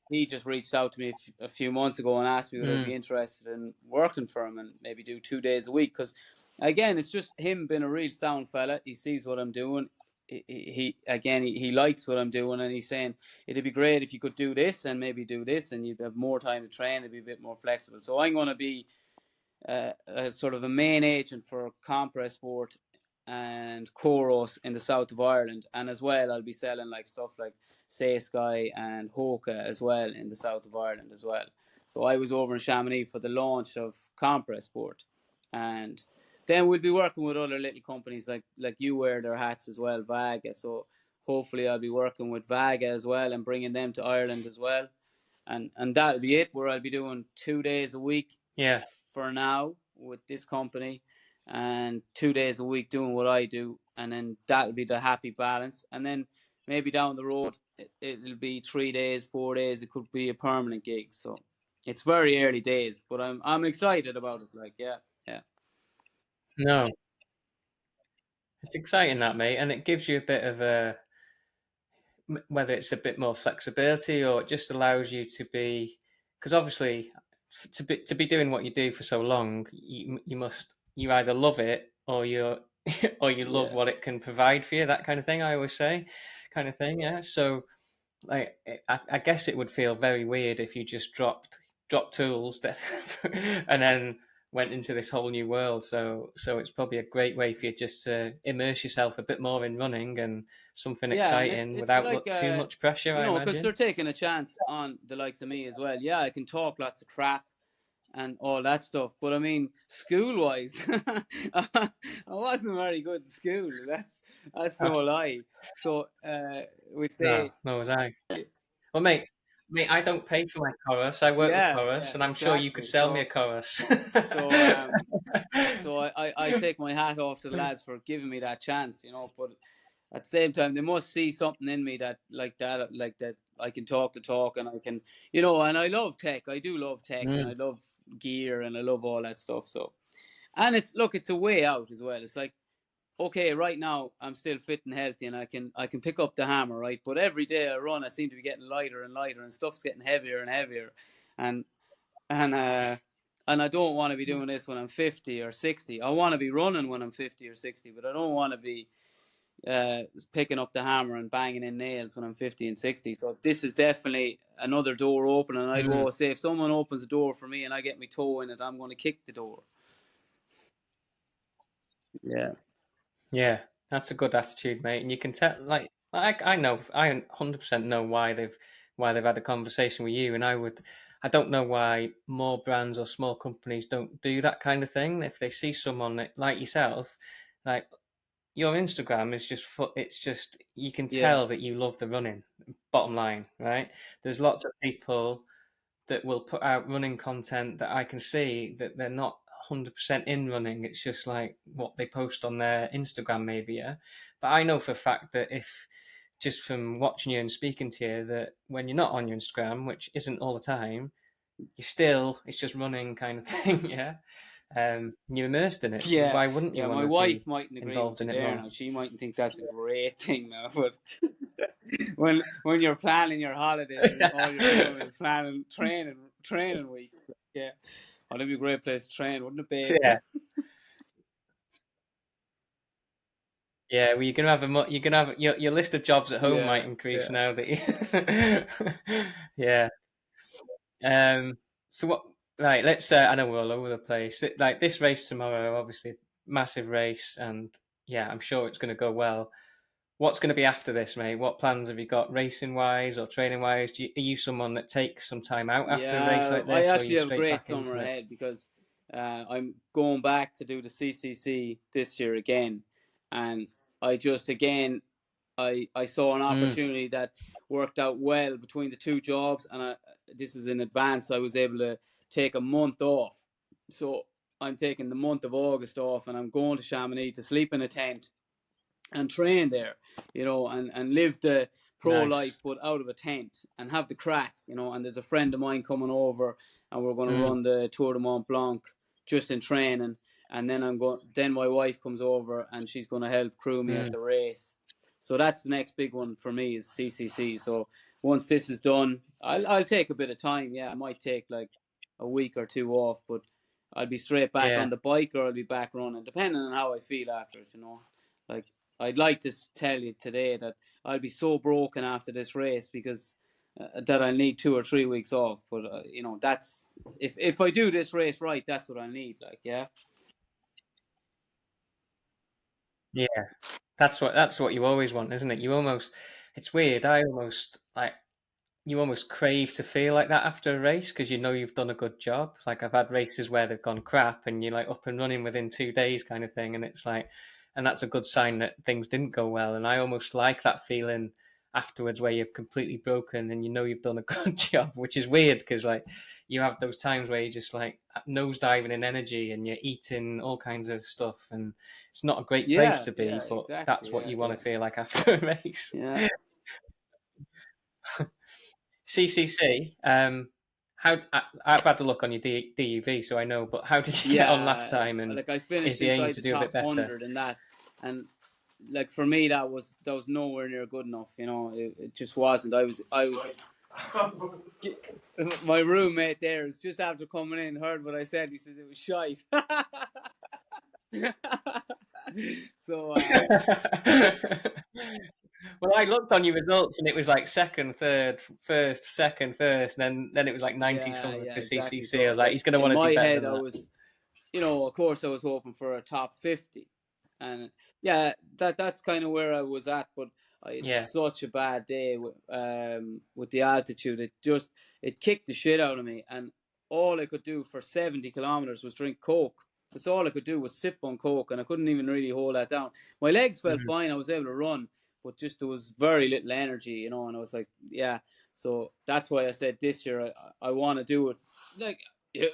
he just reached out to me a few months ago and asked me would I be Mm, interested in working for him and maybe do 2 days a week. Because again, it's just him being a real sound fella. He sees what I'm doing. He likes what I'm doing, and he's saying it'd be great if you could do this and maybe do this, and you'd have more time to train. It'd be a bit more flexible. So I'm going to be a sort of a main agent for Compress Sport and Koros in the south of Ireland, and as well I'll be selling like stuff like Say Sky and Hoka as well in the south of Ireland as well. So I was over in Chamonix for the launch of Compress Sport, and then we'll be working with other little companies like you wear their hats as well, Vaga. So hopefully I'll be working with Vaga as well and bringing them to Ireland as well, and that'll be it. Where I'll be doing 2 days a week yeah, for now with this company and 2 days a week doing what I do, and then that'll be the happy balance. And then maybe down the road it'll be 3 days, 4 days. It could be a permanent gig. So it's very early days, but I'm excited about it. Like, yeah, yeah, no, it's exciting that, mate, and it gives you a bit of a whether it's a bit more flexibility or it just allows you to be because obviously to be doing what you do for so long you either love it or you're or you love yeah, what it can provide for you, that kind of thing, I always say, kind of thing, yeah. So like I guess it would feel very weird if you just dropped tools that and then went into this whole new world. So it's probably a great way for you just to immerse yourself a bit more in running and something yeah. And it's exciting it's without like too much pressure, I because they're imagine. taking a chance on the likes of me as well. Yeah, I can talk lots of crap and all that stuff. But I mean, school wise, I wasn't very good in school. That's no lie. So we'd No, say, no was I. Well, mate, I don't pay for my chorus. I work with yeah, chorus, yeah, and I'm sure you could exactly. sell me a chorus. So I take my hat off to the lads for giving me that chance, But at the same time, they must see something in me that I can talk the talk, and I can, and I love tech. I do love tech, and I Mm, love gear, and I love all that stuff. So, and it's a way out as well. It's like, okay, right now I'm still fit and healthy, and I can pick up the hammer, right? But every day I run, I seem to be getting lighter and lighter, and stuff's getting heavier and heavier, and and uh and I don't want to be doing this when I'm 50 or 60. I want to be running when I'm 50 or 60, but I don't want to be uh, picking up the hammer and banging in nails when I'm 50 and 60. So this is definitely another door open, and I'd mm. always say if someone opens a door for me and I get my toe in it, I'm going to kick the door. Yeah, Yeah, that's a good attitude, mate. And you can tell, I know, I 100% know why they've had a conversation with you. And I don't know why more brands or small companies don't do that kind of thing. If they see someone like yourself, like your Instagram is it's just, you can yeah, tell that you love the running, bottom line, right? There's lots of people that will put out running content that I can see that they're not 100% in running. It's just like what they post on their Instagram, maybe, yeah. But I know for a fact that if just from watching you and speaking to you, that when you're not on your Instagram, which isn't all the time, it's just running kind of thing, yeah. You're immersed in it, so yeah, why wouldn't you yeah. want My to wife be mightn't agree with involved you in it there. more? Now she mightn't think that's a great thing now, but when you're planning your holidays and all you're doing is planning training weeks, yeah. Oh, that'd be a great place to train, wouldn't it, babe? Yeah, yeah. Well, you can have your list of jobs at home might Yeah, increase yeah. now that you. Yeah. Um. So what? Right. Let's. I know we're all over the place. Like this race tomorrow, obviously, massive race, and yeah, I'm sure it's going to go well. What's going to be after this, mate? What plans have you got, racing wise or training wise? Are you someone that takes some time out after a race Yeah, like I this, or are actually you have a straight great back summer into it? ahead because I'm going back to do the CCC this year again, and I just again I saw an Mm, opportunity that worked out well between the two jobs, and this is in advance. I was able to take a month off, so I'm taking the month of August off, and I'm going to Chamonix to sleep in a tent and train there, and live the pro life, nice. but out of a tent and have the crack, And there's a friend of mine coming over, and we're going to Mm, run the Tour de Mont Blanc just in training. And then Then my wife comes over, and she's going to help crew me at mm, the race. So that's the next big one for me is CCC. So once this is done, I'll take a bit of time. Yeah, I might take like a week or two off, but I'll be straight back yeah. on the bike, or I'll be back running, depending on how I feel after it. Like, I'd like to tell you today that I'll be so broken after this race because that I need 2 or 3 weeks off. But that's if I do this race right, that's what I need. Like, yeah, Yeah. That's what you always want, isn't it? It's weird. I almost like you almost crave to feel like that after a race because you know you've done a good job. Like I've had races where they've gone crap and you're like up and running within 2 days kind of thing, and it's like, and that's a good sign that things didn't go well. And I almost like that feeling afterwards where you're completely broken and you know you've done a good job, which is weird because like you have those times where you're just like nosediving in energy and you're eating all kinds of stuff and it's not a great place yeah, to yeah, be, but exactly, that's what yeah, you want yeah, to feel like after a race. yeah, CCC. I've had to look on your DUV, so I know. But how did you get on last yeah. time? And Like, I is finished the aim inside to the do a top bit better? 100 in that, and like for me that was nowhere near good enough. It just wasn't. I was my roommate there is just after coming in heard what I said. He said it was shite. So Well, I looked on your results, and it was like second, third, first, second, first, and then it was like 90 yeah, something yeah, for exactly. CCC. I So was like, like he's going to in want to my do better head, than I that. was, of course, I was hoping for a top 50, and yeah, that's kind of where I was at. But I had Yeah, such a bad day with the altitude. It kicked the shit out of me, and all I could do for 70 kilometers was drink Coke. That's all I could do was sip on Coke, and I couldn't even really hold that down. My legs felt Mhm. fine. I was able to run, but just there was very little energy, and I was like, yeah. So that's why I said this year I want to do it. Like,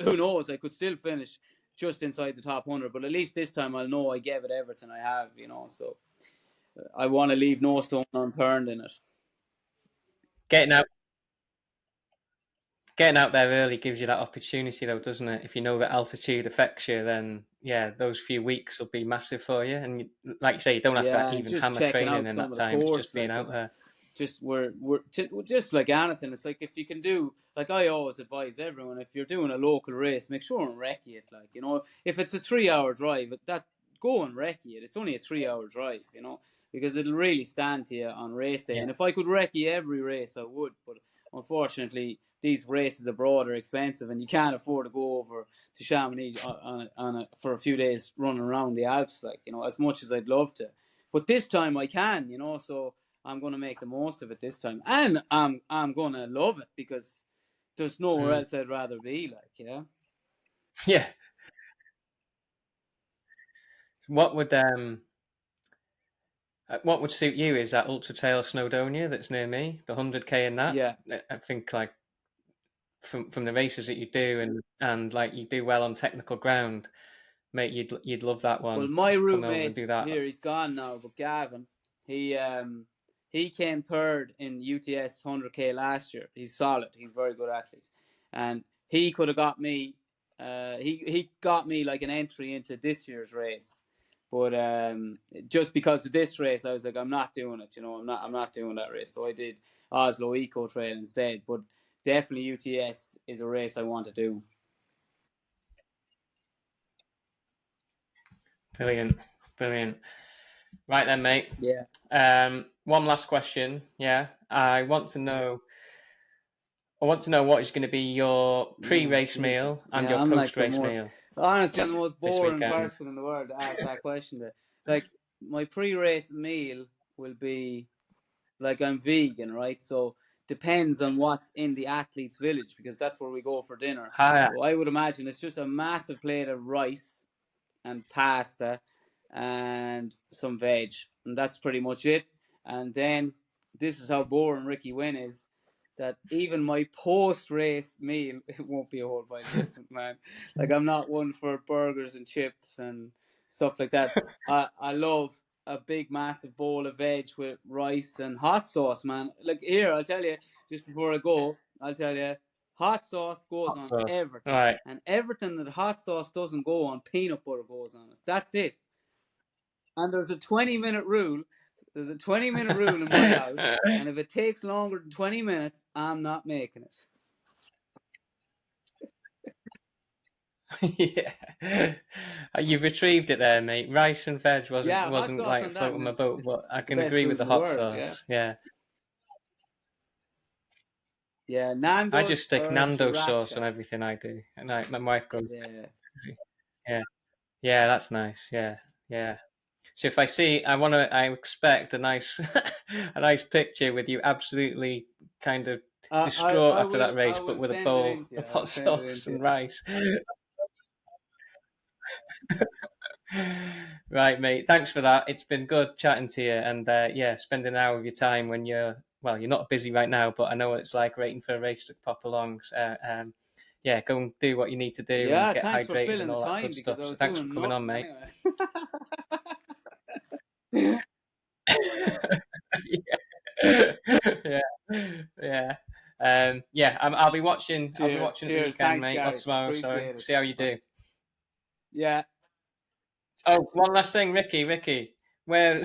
who knows? I could still finish just inside the top 100, but at least this time I'll know I gave it everything I have, So I want to leave no stone unturned in it. Getting out, getting out there early gives you that opportunity, though, doesn't it? If you know that altitude affects you, then yeah, those few weeks will be massive for you. And like you say, you don't have to Yeah, and even just hammer checking training out in some that of the time. It's course, just being like out it's there. just just like anything. It's like if you can do, like I always advise everyone, if you're doing a local race, make sure and recce it. Like if it's a 3 hour drive, that go and recce it. It's only a 3 hour drive, because it'll really stand to you on race day. Yeah, And if I could recce every race, I would. But unfortunately, these races abroad are expensive, and you can't afford to go over to Chamonix for a few days running around the Alps. Like as much as I'd love to. But this time I can, so I'm going to make the most of it this time. And I'm going to love it because there's nowhere mm. else I'd rather be, like, Yeah. What would suit you is that Ultra Trail Snowdonia that's near me, the 100K in that. Yeah. I think like from the races that you do and like you do well on technical ground, mate, you'd love that Well, one my to come over and roommate do that. here, he's gone now, but Gavin, he came third in UTS 100K last year. He's solid. He's a very good athlete, and he could have got me. He got me like an entry into this year's race, but just because of this race, I was like, I'm not doing it. I'm not doing that race. So I did Oslo Eco Trail instead. But definitely UTS is a race I want to do. Brilliant, brilliant. Right then, mate. Yeah. One last question. Yeah, I want to know what is going to be your Oh, pre-race meal Jesus. and Yeah, your I'm like the post-race most, meal honestly, I'm the most this boring weekend. person in the world to ask that question to. Like, my pre race meal will be, like, I'm vegan, right? So, depends on what's in the athlete's village because that's where we go for dinner. Ah, So, I would imagine it's just a massive plate of rice and pasta and some veg. And that's pretty much it. And then this is how boring Ricki Wynne is. That even my post race meal, it won't be a whole pint different, man. Like I'm not one for burgers and chips and stuff like that. I love a big massive bowl of veg with rice and hot sauce, man. Like here, I'll tell you, just before I go, I'll tell you, hot sauce goes hot on sauce. All everything. right. And everything that hot sauce doesn't go on, peanut butter goes on it. That's it. And there's a 20-minute rule. There's a 20-minute rule in my house. And if it takes longer than 20 minutes, I'm not making it. Yeah, you've retrieved it there, mate. Rice and veg wasn't Yeah, hot wasn't sauce like on that, floating and my it's boat, but it's I the can best agree with food the in the hot world. Yeah, sauce. Yeah, yeah. I just Nando's stick or Nando sauce on sriracha. everything I do, and my wife goes, Yeah. yeah, yeah, that's nice. Yeah, yeah. So if I expect a nice, a nice picture with you absolutely kind of distraught after that I race, but will with a send it bowl in to you. of I'll hot send it in sauce to you. and rice. Right, mate. Thanks for that. It's been good chatting to you, and yeah, spending an hour of your time when you're not busy right now, but I know what it's like waiting for a race to pop along. So, yeah, go and do what you need to do and Yeah, get thanks for hydrated filling and the all that good time because stuff. I So was thanks for doing coming on, nothing mate. anyway. Yeah, yeah, yeah. I'll be watching. I'll be Cheers, watching at the cheers. weekend, Thanks, mate, or Gary. tomorrow. Sorry. Appreciate it. See how you do. Yeah. Oh, one last thing, Ricky. Where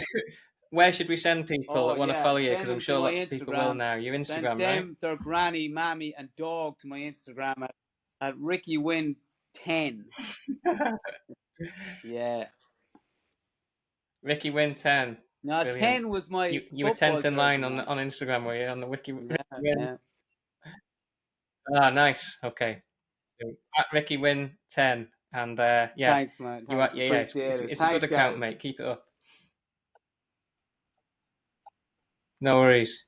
where should we send people Oh that want to yeah. follow you? Send Because I'm them to sure my lots of people will Instagram. now. Your Send Instagram, right? them their granny, mammy, and dog to my Instagram at Ricki Wynne 10. Yeah. Ricky Win 10. Now Brilliant. 10 was my You were football 10th in line jersey, man. on Instagram, were you? On the Ricky Yeah, Win. yeah. Ah, nice. Okay. So, at Ricky Win 10. And yeah, Thanks, man. Thanks. yeah, Appreciate it. it's a good Thanks, account, Gary. mate. Keep it up. No worries.